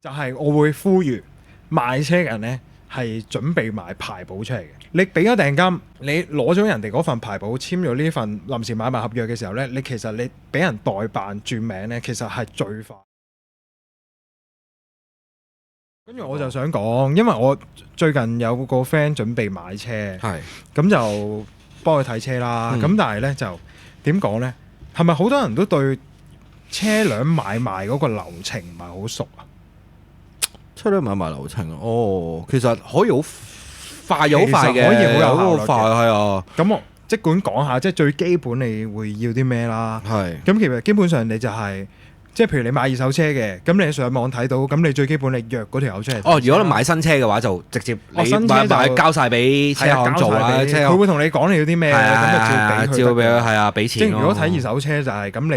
就係我會呼籲賣車嘅人呢係準備埋牌簿出嚟嘅。你俾咗訂金，你攞咗人哋嗰份牌簿，簽咗呢份臨時買賣合約嘅時候呢，其實你俾人代辦轉名呢，其實係最快。跟住我就想講，因為我最近有個 friend 準備買車，咁就幫佢睇車啦。咁但係呢，就點講呢？係咪好多人都對車輛買賣嗰個流程唔係好熟啊？車輛買賣流程其實可以好快又好快嘅，可以好有效率嘅，快係啊。咁我即管講下，即係最基本你會要啲咩啦。係。咁其實基本上你就係、即係譬如你買二手車嘅，咁你上網睇到，咁你最基本你約嗰條友出嚟。如果你買新車嘅話，就直接你新車買交晒俾車行做啦。佢會同你講你要啲咩，咁就照俾佢。係啊，俾錢。即係如果睇二手車就係咁，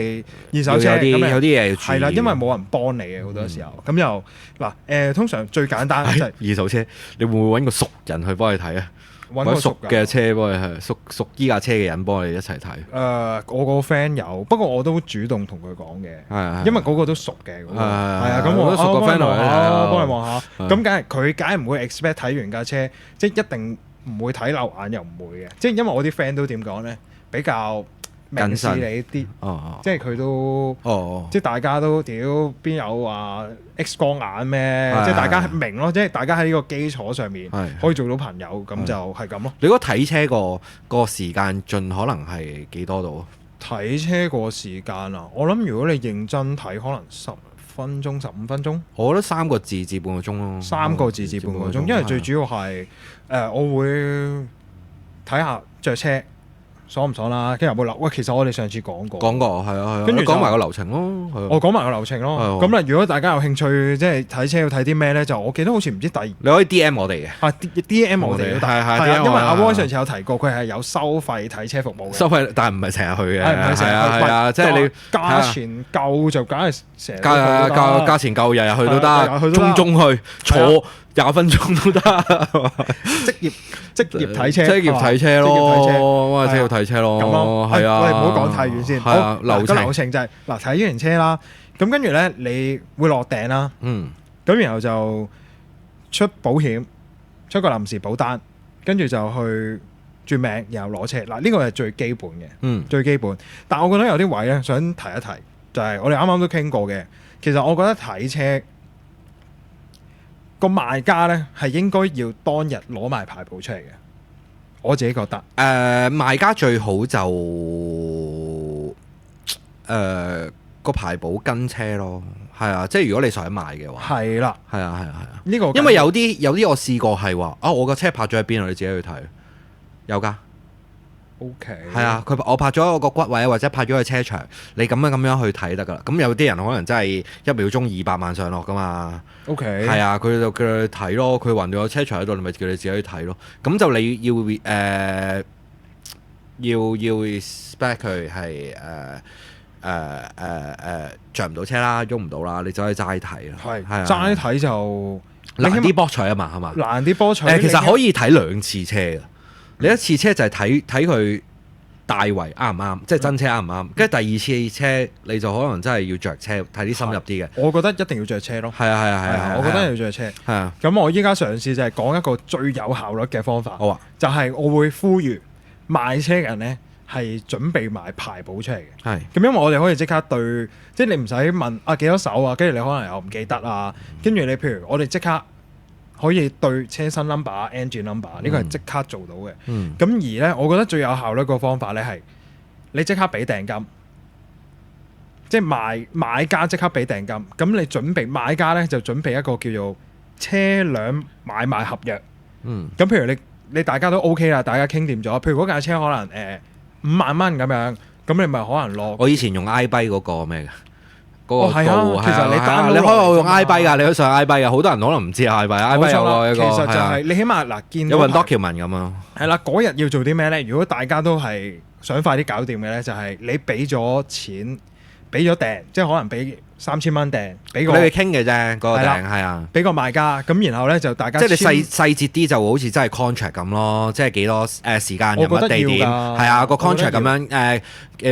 你二手車有啲嘢要注意。係啦，因為冇人幫你嘅好多時候。咁又嗱通常最簡單就係二手車，你會唔會揾個熟人去幫你睇啊？揾個熟嘅車幫你熟依架車嘅人幫你一齊睇。我個 friend 有，不過我都主動同佢講嘅，因為嗰個都熟嘅。係啊，咁我都熟個 friend 幫你望下。咁佢梗係唔會 expect 睇完架車，即係一定唔會睇漏眼，又唔會嘅。即係因為我啲 friend 都點講咧，比較明事理啲，即係佢都，即係大家都屌邊有話 X 光眼咩？即係大家明咯，即係大家喺呢個基礎上面可以做到朋友，咁就係咁咯。你覺得睇車個時間盡可能係幾多度？睇車個時間啊，我諗如果你認真睇，可能10分鐘、15分鐘。我覺得3個字至半個鐘咯。3個字至半個鐘，因為最主要係我會睇下着車爽唔爽啦，跟住有冇流？其實我哋上次講過，係啊，跟住講埋個流程咯。我講埋個流程咯。咁啦，如果大家有興趣，即係睇車要睇啲咩咧？就我記得好似唔知你可以 DM 我哋嘅。DM 我哋係因為阿 Boy 上次有提過，佢係有收費睇車服務嘅。收費，但係唔係成日去嘅。係啊，即係你價錢夠就梗係成日。價錢夠，日日去都得，中去坐20分鐘都得。職業睇車，職業睇車咯，職業睇車咯。咁咯，係啊。我哋唔好講太遠先。好，流程就係睇完車啦，咁跟住咧你會落訂啦。咁然後就出保險，出個臨時保單，跟住就去轉名，然後攞車。呢個係最基本嘅，最基本。但我覺得有啲位咧想提一提，就係我哋啱啱都傾過嘅。其實我覺得睇車個賣家咧係應該要當日攞埋牌簿出嚟嘅，我自己覺得。賣家最好就個牌簿跟車咯，係啊，即係如果你想賣嘅話，係啦，係啊，呢個因為有啲我試過係話我個車泊咗喺邊啊，你自己去睇，有㗎。OK，係啊，我泊咗個骨位或者泊咗去車場，你咁樣去睇得㗎啦。咁有啲人可能真係1秒鐘200萬上落㗎嘛。OK，係啊，佢就叫你睇咯，佢橫掂個車場喺度，你咪叫你自己去睇咯。咁就你要 respect 佢係着唔到車啦，喐唔到啦，你就可以齋睇咯。係齋睇就難啲博取啊嘛，係嘛？難啲博取。其實可以睇2次車㗎。你一次車就係睇佢大圍啱唔啱，即係真車啱唔啱。跟住第二次車你就可能真係要着車睇啲深入啲嘅。我覺得一定要着車咯。係啊，我覺得要着車。係啊。咁我依家嘗試就係講一個最有效率嘅方法。好啊。就係我會呼籲賣車嘅人咧係準備埋牌簿出嚟嘅。係。咁因為我哋可以即刻對，即係你唔使問幾多手啊，跟住你可能又唔記得啊，跟住你譬如我哋即刻可以對車身 number、engine number 呢個係即刻做到嘅。咁而咧，我覺得最有效率個方法咧係你即刻俾訂金，即係買家即刻俾訂金。咁你準備買家咧就準備一個叫做車輛買賣合約。咁譬如你大家都 OK 啦，大家傾掂咗。譬如嗰架車可能5萬蚊咁樣，咁你咪可能落。我以前用 iBuy 嗰個咩嘅？係啊，其實你可以用 iBuy 㗎，你可以上 iBuy 㗎。好多人可能唔知 iBuy 有一個。其實就係你起碼見有份 document 咁啊。係啦，嗰日要做啲咩咧？如果大家都係想快啲搞掂嘅咧，就係你俾咗錢俾咗訂，即係可能俾3000蚊訂，俾你個哋傾嘅啫，嗰個訂係啦係啊。俾個賣家，咁然後咧就大家即係你簽細節啲就好似真係 contract 咁咯，即係幾多時間、人物、我覺得地點，要㗎係啊個我覺 contract 得咁樣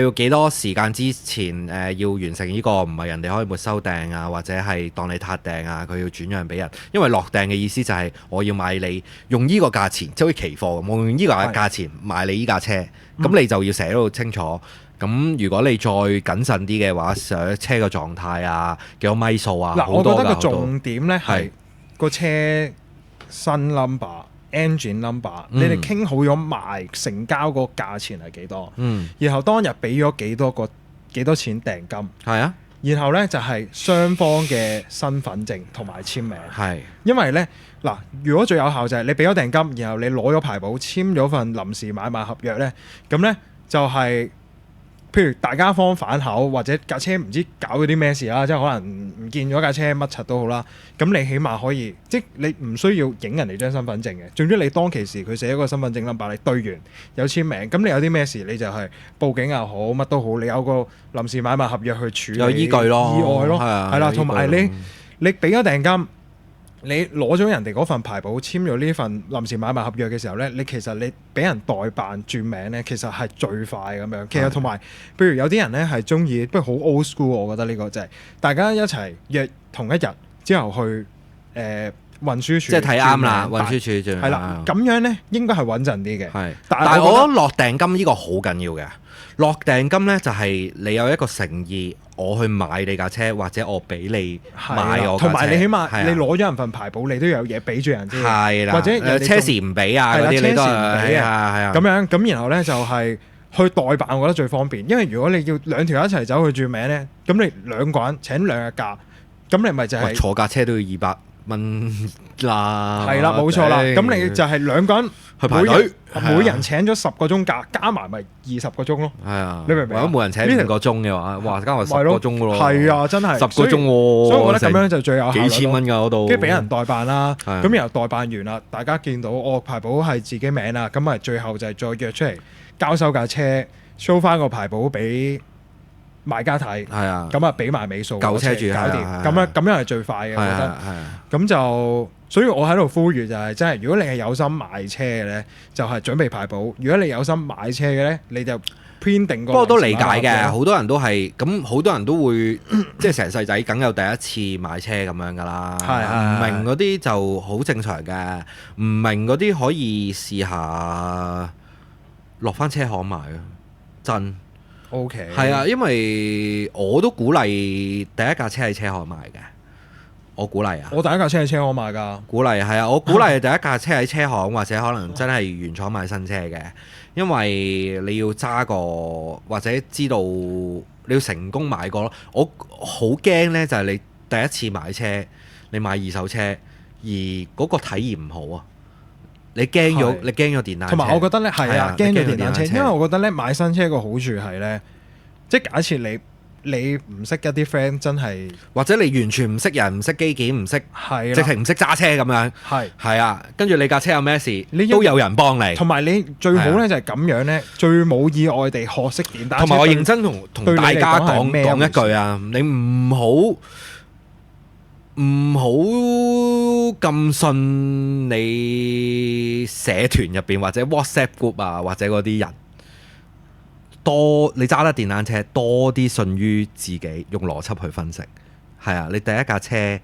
要幾多時間之前要完成呢個，唔係人哋可以沒收訂啊，或者係當你撻訂啊，佢要轉讓俾人。因為落訂嘅意思就係我要買你用呢個價錢，即係好似期貨咁，我用呢個價錢買你呢架車，咁你就要寫到清楚。咁如果你再謹慎啲嘅話，寫車嘅狀態啊，幾多米數啊，嗱，我好多㗎覺得個重點咧係係個車新 number、engine number，你哋傾好咗賣成交個價錢係幾多，然後當日俾咗幾多錢訂金，係啊，然後咧就係雙方嘅身份證同埋簽名。係因為咧嗱，如果最有效就係你俾咗訂金，然後你攞咗牌簿，簽咗份臨時買賣合約咧，咁咧就係、譬如大家方反口，或者架車唔知搞咗啲咩事啦，即係可能唔見咗架車乜柒都好啦，咁你起碼可以，即係你唔需要影人哋張身份證嘅，總之你當其時佢寫一個身份證 number，你對完有簽名，咁你有啲咩事你就係報警又好，乜都好，你有個臨時買賣合約去處理有依據咯，意外咯，係啦，係啊有依據同埋你俾咗訂金。你攞咗人哋嗰份牌簿，簽咗呢份臨時買賣合約嘅時候咧，你其實你俾人代辦轉名咧，其實係最快咁樣。其實同埋，譬如有啲人咧係中意，不過好 old school，我覺得呢個就係大家一齊約同一日之後去運輸署，即係睇啱啦，轉名運輸署轉係啦，咁樣咧應該係穩陣啲嘅。係，但但係我覺係我覺得落訂金呢個好緊要嘅。落訂金咧就係你有一個誠意，我去買你架車，或者我俾你買我架車，同埋你起碼係啊你攞咗人份牌簿，你都有嘢俾住人先。係啦，或者人哋車時唔俾啊係啦嗰啲你都車時唔俾係啊係啊咁樣咁，然後咧就係去代辦，我覺得最方便。因為如果你要兩條一齊走去轉名咧，咁你兩個人請2日假，咁你咪就係喂坐架車都要200蚊啦。係啦，冇錯啦。頂咁你就係兩個人去排隊，每人請咗10個鐘假，加埋咪20個鐘咯。係啊，你明唔明啊如果每人請5個鐘嘅話，哇，加埋10個鐘噶咯。係啊，真係10個鐘喎，所以我覺得咁樣就最有效率咯。幾千蚊㗎嗰度，跟住俾人代辦啦，係啊咁然後代辦完啦，大家見到牌簿係自己名啦，咁咪最後就係再約出嚟交收架車，show 翻個牌簿俾買家睇，係啊，咁啊俾埋尾數，舊車主搞掂，係啊咁樣係最快嘅，我覺得。係啊，咁就所以我喺度呼籲就係真係，如果你係有心買車嘅咧，就係準備牌簿；如果你有心買車嘅咧，你就編定個。不過都理解嘅，臨時買賣好多人都係咁，好多人都會即係成世仔梗有第一次買車咁樣㗎啦。唔明嗰啲就好正常嘅，唔明嗰啲可以試下落翻車行買啊！真 OK。係啊，因為我都鼓勵第一架車喺車行買嘅，我鼓勵啊！我第一架車喺車行買㗎。鼓勵係啊，我鼓勵第一架車喺車行或者可能真係原廠買新車嘅，因為你要揸過或者知道你要成功買過咯。我好驚呢，就係你第一次買車，你買二手車，而嗰個體驗唔好啊！你驚咗，你驚咗電單車。同埋我覺得咧係啊，驚咗電單車，你驚咗電單車因為我覺得咧買新車個好處係咧，即係假設你唔識一啲 friend 真係或者你完全唔識人、唔識機件、唔識係啦，直情唔識揸車咁樣，係係啊，跟住你架車有咩事，你都有人幫你。同埋你最好咧就係咁樣咧，最冇意外地學識電單車。同埋我認真同對你大家嚟講係講咩一回事一句啊，你唔好咁信你社團入邊或者 WhatsApp group 啊，或者嗰啲人。你揸得電單車，多啲信於自己，用邏輯去分析。係啊，你第一架車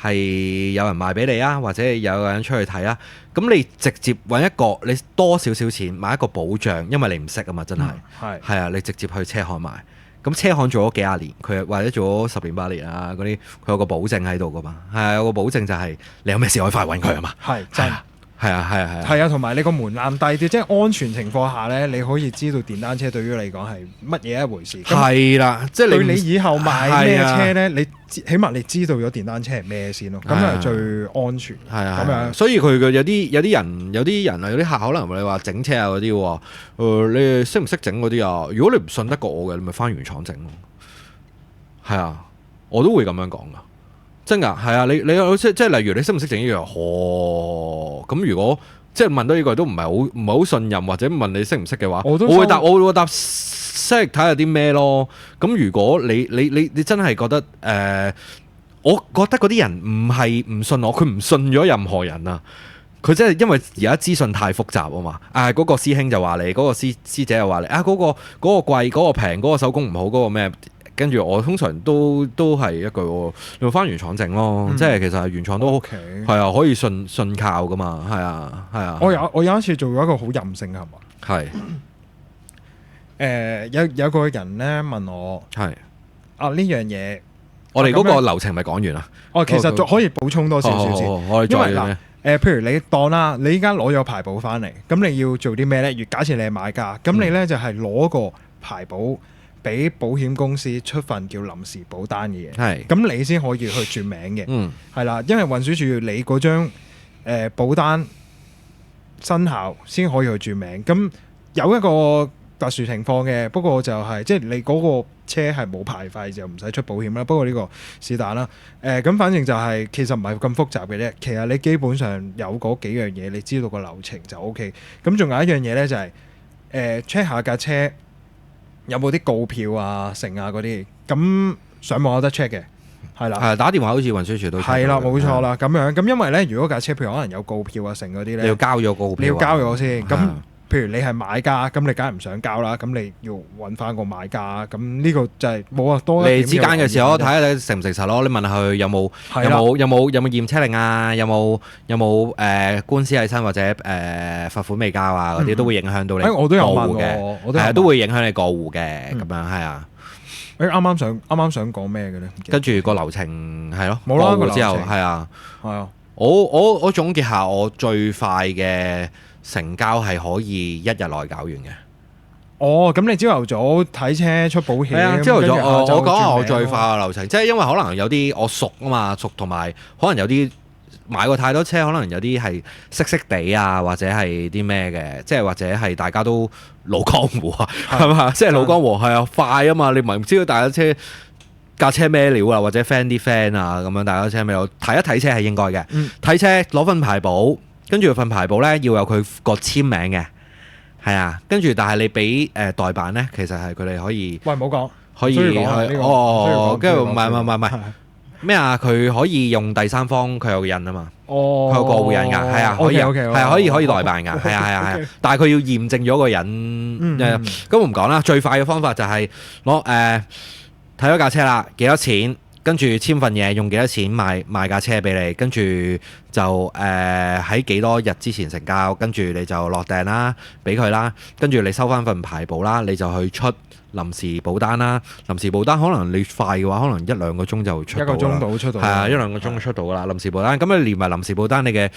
係有人賣俾你啊，或者有人出去睇啊，咁你直接揾一個你多少少錢買一個保障，因為你唔識啊嘛，真係係啊，你直接去車行買。咁車行做咗幾廿年，佢或者做咗10年8年啊，嗰啲佢有個保證喺度噶嘛，係啊，有個保證就係你有咩事可以快揾佢啊嘛，係真係啊，係啊，同埋你個門檻低啲，即係安全情況下咧，你可以知道電單車對於你講係乜嘢一回事。係啦，即係對你以後買咩車咧，係啊你起碼你知道咗電單車係咩先咯，咁係最安全。係啊，咁樣所以佢嘅有啲人啊，有啲客可能你話整車啊嗰啲喎，你識唔識整嗰啲啊？如果你唔信得過我嘅，你咪翻原廠整咯。係啊，我都會咁樣講噶。真㗎，係啊！你即係例如你識唔識整呢樣？咁如果即係問到呢句都唔係好信任，或者問你識唔識嘅話，我會答即係睇下啲咩咯。咁如果你真係覺得我覺得嗰啲人唔係唔信我，佢唔信咗任何人啊。佢真係因為而家資訊太複雜啊嘛。嗰個師兄就話你，嗰個師姐又話你嗰個貴，嗰個平，嗰個手工唔好，嗰個咩？跟住我通常都係一句，你翻原廠整咯。即係其實原廠都係啊，可以信靠噶嘛。係啊。我有一次做咗一個好任性嘅行為。係有個人咧問我係呢樣嘢，我哋嗰個流程咪講完啦。其實仲可以補充多少少先。因為嗱譬如你當啦，你依家攞咗牌簿翻嚟，咁你要做啲咩咧？假設你係買家，咁你咧就係攞個牌簿俾保險公司出份叫臨時保單嘅嘢，咁你先可以去轉名嘅。係啦，因為運輸署你嗰張保單生效先可以去轉名。咁有一個特殊情況嘅，不過就係即係你嗰個車係冇牌費就唔使出保險啦。不過呢個是但啦。咁反正就係其實唔係咁複雜嘅啫。其實你基本上有嗰幾樣嘢，你知道個流程就 OK。咁仲有一樣嘢咧，就係check 下架車有冇啲告票啊、成啊嗰啲。咁上網有得 check 嘅，係啦。係打電話好似運輸署都係啦，冇錯啦。咁樣咁因為咧，如果架車譬如可能有告票啊、成嗰啲咧，你要交咗告票，你要交咗先。咁譬如你係買家，咁你梗係唔想交啦，咁你要揾翻個買家，咁呢個就係冇啊多一點。你之間嘅時候，睇下你誠唔誠實咯。你問下佢有冇驗車令啊，有冇官司喺身或者罰款未交啊嗰啲，都會影響到你我都有問嘅，係啊，都會影響你過戶嘅咁樣係啊。啱啱想講咩嘅咧？跟住個流程係咯，冇啦，過戶之後係啊。我總結下，我最快嘅成交係可以1日內搞完嘅。咁你朝頭早睇車出保險。係啊，朝頭早我講下我最快嘅流程，即係因為可能有啲我熟啊嘛，熟同埋可能有啲買過太多車，可能有啲係識地啊，或者係啲咩嘅，即係或者係大家都老江湖啊，係嘛？即係老江湖係啊，快啊嘛！你唔知道大家架車咩料啊，或者 friend 啲 friend 啊咁樣，大家車咩料睇一睇車係應該嘅。睇車攞份牌簿。跟住份牌簿咧要有佢個簽名嘅，係啊。跟住但係你俾代辦咧，其實係佢哋可以。喂，唔好講。可以跟住唔係咩啊？佢可以用第三方佢有個印啊嘛。佢有過戶印㗎，係啊，可以係啊，可以代辦㗎，係啊。但係佢要驗證咗個人。咁我唔講啦。最快嘅方法就係攞睇咗架車啦，幾多錢？跟住簽份嘢，用幾多錢賣架車俾你，跟住就喺幾多日之前成交，跟住你就落訂啦，俾佢啦，跟住你收翻份牌簿啦，你就去出臨時保單啦。臨時保單可能你快嘅話，可能1-2個鐘就出到啦。1個鐘到出到。係啊，1-2個鐘出到噶啦。臨時保單，咁你連埋臨時保單，你嘅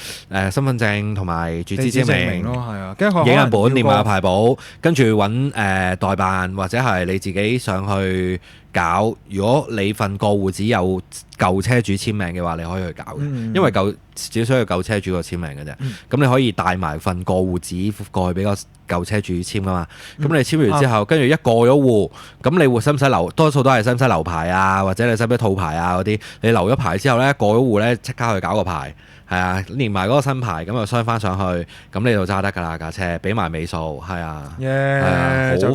身份證同埋住址證明咯，係啊，跟住影印本連埋牌簿，跟住揾代辦或者係你自己上去搞。如果你份過戶只有舊車主簽名嘅話，你可以去搞嘅，因為只需要舊車主個簽名嘅啫。咁你可以帶埋份過戶紙過去俾個舊車主簽噶嘛。咁你簽完之後，跟住一過咗戶，咁你會使唔使留？多數都係使唔使留牌啊，或者你使唔使套牌啊嗰啲？你留咗牌之後咧，過咗戶咧，即刻去搞個牌，係啊，連埋嗰個新牌，咁就鑲翻上去，咁你就揸得㗎啦架車，俾埋尾數，係啊，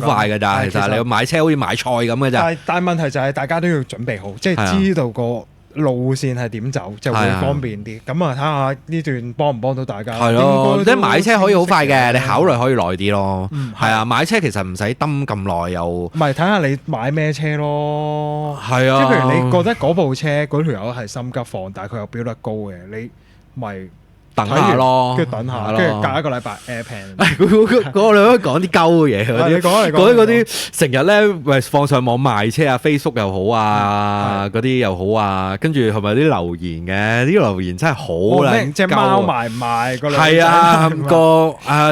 好快㗎咋，其實你要買車好似買菜咁㗎咋。但係問題就係大家都要準備好，即係知道個路線係點走，就會方便啲。咁啊，睇下呢段幫唔幫到大家。係咯，即係買車可以好快嘅，你考慮可以耐啲咯。係啊，買車其實唔使抌咁耐又。唔係睇下你買咩車咯。係啊，即係譬如你覺得嗰部車嗰條友係心急放，但係佢又標得高嘅，你咪等下咯，跟住等下，跟住隔一個禮拜 Airpan。嗰兩個講啲鳩嘅嘢，嗰啲成日咧放上網賣車啊 ，Facebook 又好啊，嗰啲又好啊，跟住係咪啲留言嘅？啲留言真係好撚鳩。隻貓賣唔賣？係啊，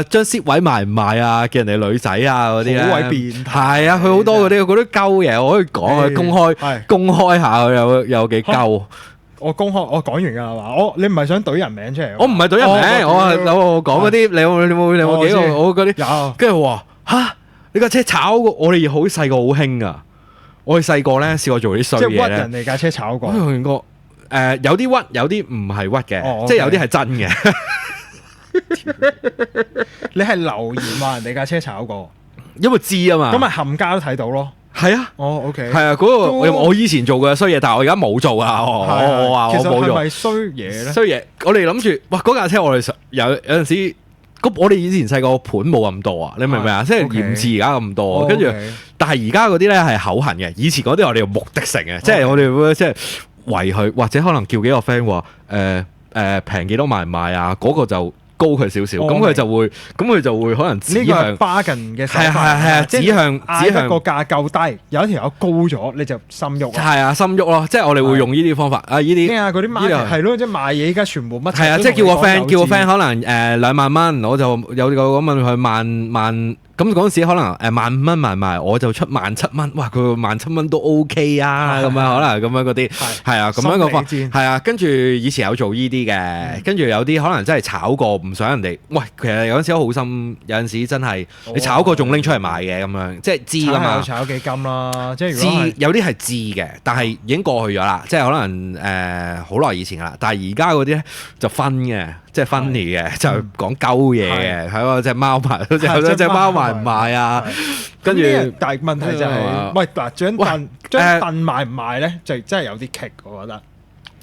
將蝕位賣唔賣啊？叫人哋女仔啊嗰啲咧，好鬼變態。係啊，佢好多嗰啲鳩嘢，我可以講佢公開下佢有幾鳩。我講完㗎係嘛？你唔係想懟人名出嚟？我唔係懟人名，我講嗰啲，你有冇幾個我嗰啲？有。跟住話嚇，你架車炒過？我哋好細個好興㗎。我哋細個咧試過做啲衰嘢咧。即係屈人哋架車炒過。有啲屈，有啲唔係屈嘅，即係有啲係真嘅。你係留言話人哋架車炒過？因為知啊嘛。咁咪冚家都睇到咯。係啊。哦，OK。係啊，嗰個我以前做嘅衰嘢，但係我而家冇做啦。我話我冇其實係做。咪衰嘢咧？衰嘢，我哋諗住，哇！嗰架車我哋有陣時，我哋以前細個盤冇咁多啊，你明唔明啊？即係唔似而家咁多，跟住，但係而家嗰啲咧係口痕嘅，以前嗰啲我哋用目的性嘅，即係我哋會即係圍佢，或者可能叫幾個 friend 話平幾多賣唔賣啊？嗰個就高佢少少，咁佢就會可能指向巴近嘅手法，係啊，指向個價夠低，有一條友高咗，你就心喐。係啊，心喐咯，即係我哋會用呢啲方法啊，呢啲咩啊？嗰啲賣係咯，即係賣嘢，而家全部乜？係啊，即係叫個 friend 可能2萬蚊，我就有個咁問佢萬。咁嗰陣時可能15,000蚊賣，我就出17,000，哇！佢17,000都 OK 啊，咁樣可能咁樣嗰啲係啊，咁樣個方係啊。跟住以前有做呢啲嘅，跟住有啲可能真係炒過，唔想人哋喂。其實有陣時好心，有陣時真係你炒過仲拎出嚟賣嘅咁樣，即係知㗎嘛。炒幾金啦，即係知有啲係知嘅，但係已經過去咗啦，即係可能好耐以前㗎啦。但係而家嗰啲咧就分嘅。即係 funny 嘅，就講鳩嘢嘅，係喎隻貓埋，隻貓賣唔賣啊？跟住，但係問題就係，喂嗱，張凳賣唔賣咧？就真係有啲棘，我覺得。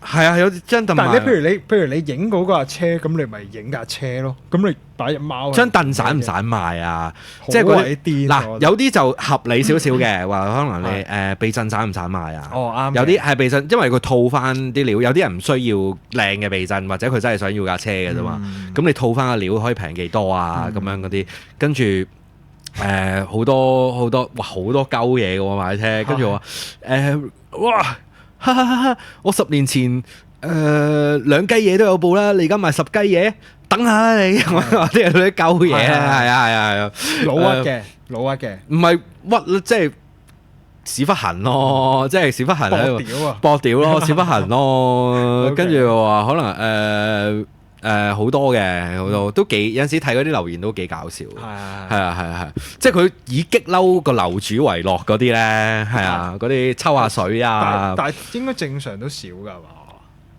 係啊，有張凳賣。但係譬如你影嗰架車，咁你咪影架車咯。咁你擺隻貓。張凳散唔散賣啊？即係嗰啲嗱，有啲就合理少少嘅，話可能你避震散唔散賣啊？哦，啱。有啲係避震，因為佢套翻啲料，有啲人唔需要靚嘅避震，或者佢真係想要架車嘅啫嘛。咁你套翻個料可以平幾多啊？咁樣嗰啲，跟住好多哇好多鳩嘢嘅喎買車，跟住我話哇！我10年前2雞嘢都有報啦，你而家賣10雞嘢，等下啦你，啲係啲鳩嘢啊，係啊，老屈嘅，唔係屈即係屎忽痕咯，即係屎忽痕喺度搏屌咯，屎忽痕咯，跟住話可能好多嘅，好多都幾有陣時睇嗰啲留言都幾搞笑，係啊，即係佢以激嬲個樓主為樂嗰啲咧，係啊，嗰啲抽下水啊，但係應該正常都少㗎嘛？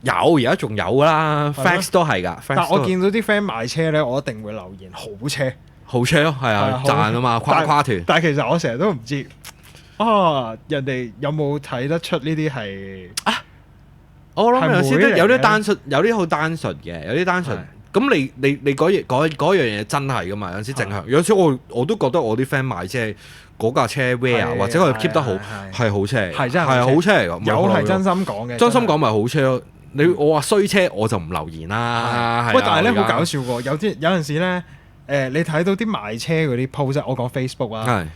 有而家仲有㗎啦 ，Facts 都係㗎。但我見到啲 friend 賣車咧，我一定會留言好車咯，係啊，賺啊嘛，跨團。但係其實我成日都唔知人哋有冇睇得出呢啲係啊？我諗有時有啲單純，有啲好單純嘅，有啲單純。咁你嗰樣嘢真係噶嘛？有陣時正向，有陣時我都覺得我啲 friend 買車嗰架車 wear 或者佢 keep 得好係好車，係真係好車嚟㗎。有係真心講嘅，真心講咪好車咯。我話衰車我就唔留言啦。喂，但係咧好搞笑喎，有陣時咧你睇到啲賣車嗰啲 post，我講 Facebook 啊。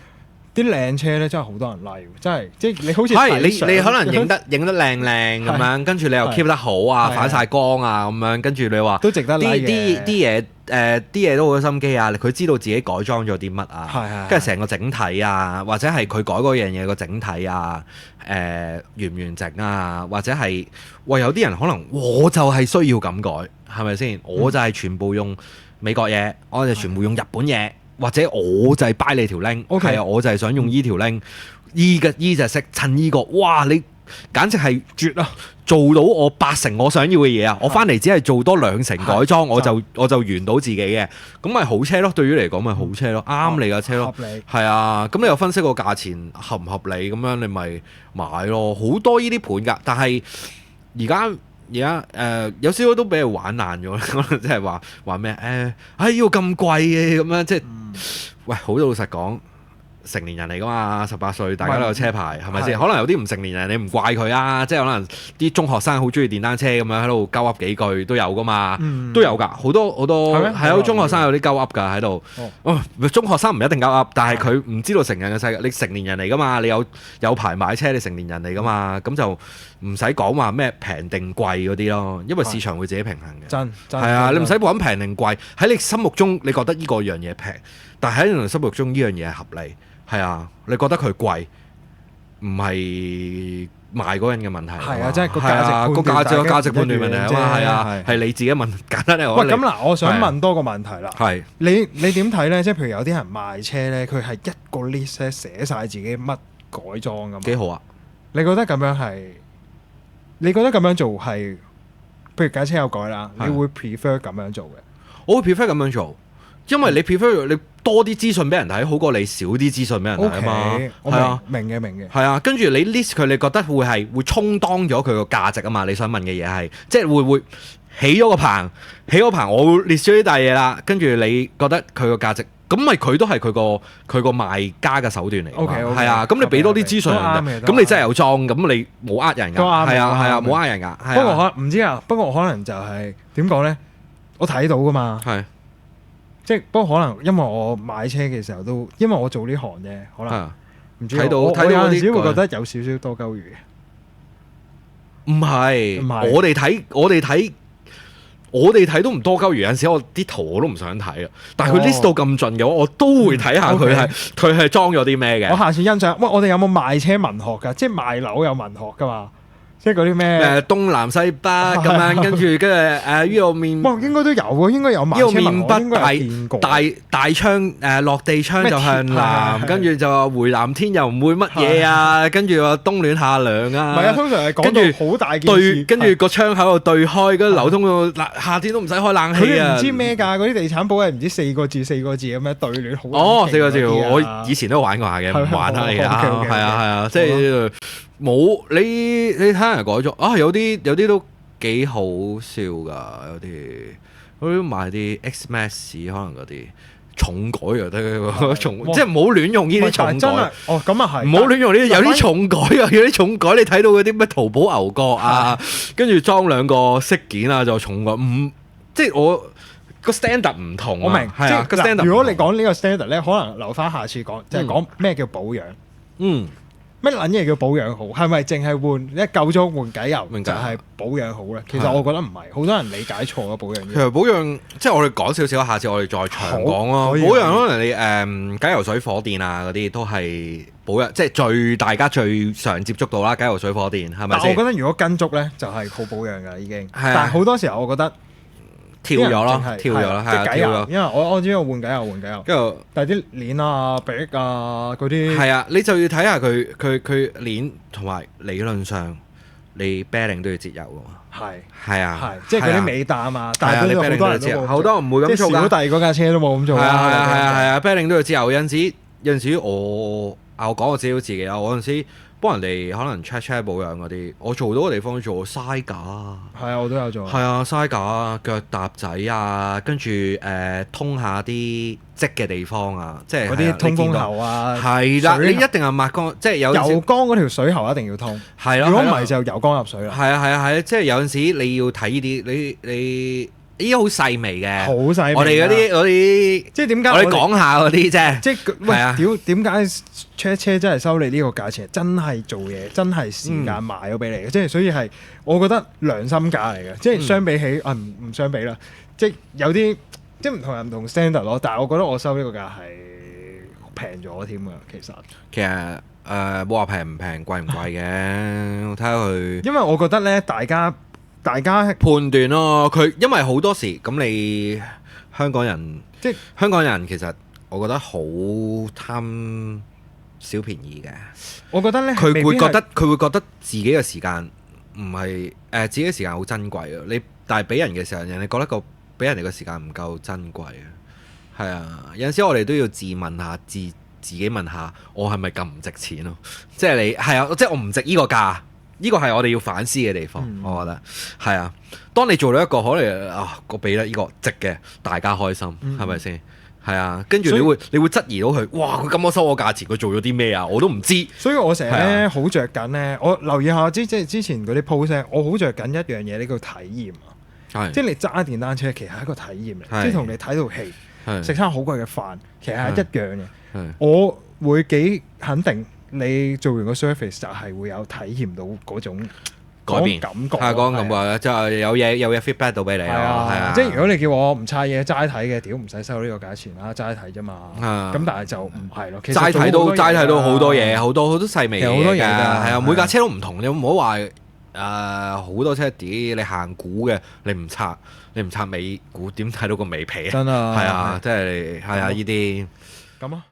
啲靚車咧真係好多人 like，真係即係你好似你可能影得靚靚咁樣，跟住你又 keep 得好啊，反晒光啊咁樣，跟住你話都值得 like 嘅。啲嘢都好有心機啊！佢知道自己改裝咗啲乜啊，跟住成個整體啊，或者係佢改嗰樣嘢個整體啊，完唔完整啊，或者係有啲人可能我就係需要咁改，係咪先？我就係全部用美國嘢，我就全部用日本嘢。或者我就係 buy 你條 link， 係啊，我就係想用依條 link，依隻色襯依個，哇！你簡直係絕啊！做到我80%我想要嘅嘢啊！我翻嚟只係做多2成改裝，我就完到自己嘅，咁咪好車咯。對於嚟講咪好車咯，啱你架車咯，係啊。咁你又分析個價錢合唔合理，咁樣你咪買咯。好多依啲盤㗎，但係而家有少少都俾人玩爛咗，可能即係話咩要咁貴嘅咁樣，即係喂好老實講，成年人嚟噶嘛，18歲大家都有車牌，係咪先？可能有啲唔成年人你唔怪佢啊，即係可能啲中學生好中意電單車咁樣喺度鳩噏幾句都有噶嘛，都有㗎，好多係啊，中學生有啲鳩噏㗎喺度。中學生唔一定鳩噏，但係佢唔知道成人嘅世界，你成年人嚟㗎嘛，你有牌買車，你成年人嚟㗎嘛，咁就唔使講話咩平定貴嗰啲咯，因為市場會自己平衡嘅。真係啊，你唔使講平定貴，喺你心目中你覺得呢個樣嘢平，但係喺人哋心目中呢樣嘢係合理。係啊，你覺得佢貴，唔係賣嗰人嘅問題。係啊，即係個價值判斷問題啊嘛。係啊，係你自己問簡單啲。喂，咁嗱，我想問多個問題啦。係你點睇咧？即係譬如有啲人賣車咧，佢係一個 list 咧寫晒自己乜改裝咁。幾好啊！你覺得咁樣做係？譬如架車有改啦，你會 prefer 咁樣做嘅？我會 prefer 咁樣做。因為你 prefer 你多啲資訊俾人睇，好過你少啲資訊俾人睇啊嘛。 OK，我係啊，明嘅。係啊，跟住你 list 佢，你覺得會充當咗佢個價值啊嘛？你想問嘅嘢係，即係會起咗個棚，我 list 咗啲大嘢啦，跟住你覺得佢個價值，咁咪佢都係佢個賣家嘅手段嚟㗎嘛。 OK，係啊，咁你俾多啲資訊人哋，咁你真係有裝，咁你冇呃人㗎。係啊，冇呃人㗎。不過可能唔知啊，不過可能就係點講咧？我睇到㗎嘛。係。即係不過可能因為我買車嘅時候都，因為我做呢行啫，可能唔知睇到我有陣時嗰啲會覺得有少少多鳩魚嘅。唔係，唔係我哋睇都唔多鳩魚，有陣時我啲圖我都唔想睇啊。但係佢 list 到咁盡嘅話，我都會睇下佢係裝咗啲咩嘅。我下次欣賞。喂，我哋有冇賣車文學㗎？即係賣樓有文學㗎嘛？即係嗰啲咩東南西北咁樣，跟住呢個面，哇，應該都有喎，應該有賣呢個車文學，面北應該有見過。大窗落地窗就向咩南，係跟住就話回南天又唔會乜嘢啊，跟住話冬暖夏涼啊。唔係啊，通常係講到好大件事，跟住個窗口度對開，跟住流通到夏天都唔使開冷氣啊。佢哋唔知咩㗎，嗰啲地產簿係唔知四個字咁樣對聯好。哦，四個字，我以前都玩過下嘅，唔玩下嚟㗎。係啊，即係。冇你睇下人改咗啊！有啲都幾好笑㗎，有啲買啲 X-Max 可能嗰啲重改又得，即係唔好亂用呢啲重改。哦，咁啊係，唔好亂用呢啲，有啲重改啊，有啲重改。你睇到嗰啲咩淘寶牛角啊，跟住裝兩個飾件啊，就重改。唔即係我個 standard 唔同。我明，係啊，個 standard。如果你講呢個 standard 咧，可能留翻下次講，就係講咩叫保養。乜撚嘢叫保養好？係咪淨係換一夠鐘換機油就係保養好咧？其實我覺得唔係，好多人理解錯咗保養。其實保養即係我哋講少少，下次我哋再長講咯。保養可能你解油水火電啊嗰啲都係保養，即係大家最常接觸到啦。解油水火電係咪先？我覺得如果跟足咧就係好保養㗎已經。但係好多時候我覺得跳咗咯，跳咗啦，係跳咗。因為我知道換解油，跟住但係啲鏈啊、壁啊嗰啲係啊，你就要睇下佢鏈同埋理論上你 bearing 都要節油㗎嘛。係啊，即係嗰啲尾膽啊，但係好多人都好多人唔會咁做㗎。即係小弟嗰架車都冇咁做。係啊 bearing 都要節油。有陣時我講我自己啊，我有陣時幫人哋可能 check 保養嗰啲，我做到嘅地方做嘥架。係啊，我都有做。係啊，嘥架、腳踏仔啊，跟住通下啲積嘅地方啊，即係嗰啲通風喉啊。係啦，你一定係抹乾，即係有油缸嗰條水喉一定要通。係咯，如果唔係就油缸入水啦。係啊，即係有陣時你要睇呢啲，你呢啲好細微嘅，好細微。我哋嗰啲，即係點解？我哋講下嗰啲啫。即係喂，點解車真係收你呢個價錢？真係做嘢，真係時間賣咗俾你嘅。即係所以係，我覺得良心價嚟嘅。即係相比起唔相比啦。即係有啲即係唔同人唔同 standard 咯。但係我覺得我收呢個價係平咗添㗎。其實冇話平唔平，貴唔貴嘅，我睇下佢。因為我覺得咧，大家判斷咯，佢因為好多時咁你香港人其實我覺得好貪小便宜嘅。我覺得咧，佢會覺得自己嘅時間唔係自己嘅時間好珍貴啊！但係俾人嘅時候，人哋覺得俾人哋嘅時間唔夠珍貴啊！係啊，有陣時我哋都要自問下自己問下，我係咪咁唔值錢咯？即係你係啊，即係我唔值呢個價。呢個係我哋要反思嘅地方，我覺得係啊。當你做到一個可能我俾得呢個值嘅，大家開心，係咪先？係啊，跟住你會質疑到佢，哇！佢咁多收我價錢，佢做咗啲咩啊？我都唔知。所以我成日咧好着緊咧，我留意下即係之前嗰啲 post，我好着緊一樣嘢，呢個體驗啊。即係你揸電單車其實係一個體驗嚟，即係同你睇套戲、食餐好貴嘅飯，其實係一樣嘅。我會幾肯定。你做完個 service 就係會有體驗到嗰種改變感覺，係嗰種感覺，即係有嘢 feedback 到俾你咯。係啊，即係如果你叫我唔差嘢齋睇嘅，屌唔使收呢個價錢啦，齋睇啫嘛。咁但係就唔係咯，其實齋睇到好多嘢，好多細微嘢，好多嘢㗎。係啊，每架車都唔同，你唔好話好多車你行股嘅，你唔拆尾股，點睇到個尾皮啊？真啊，係啊，即係係啊，呢啲咁啊。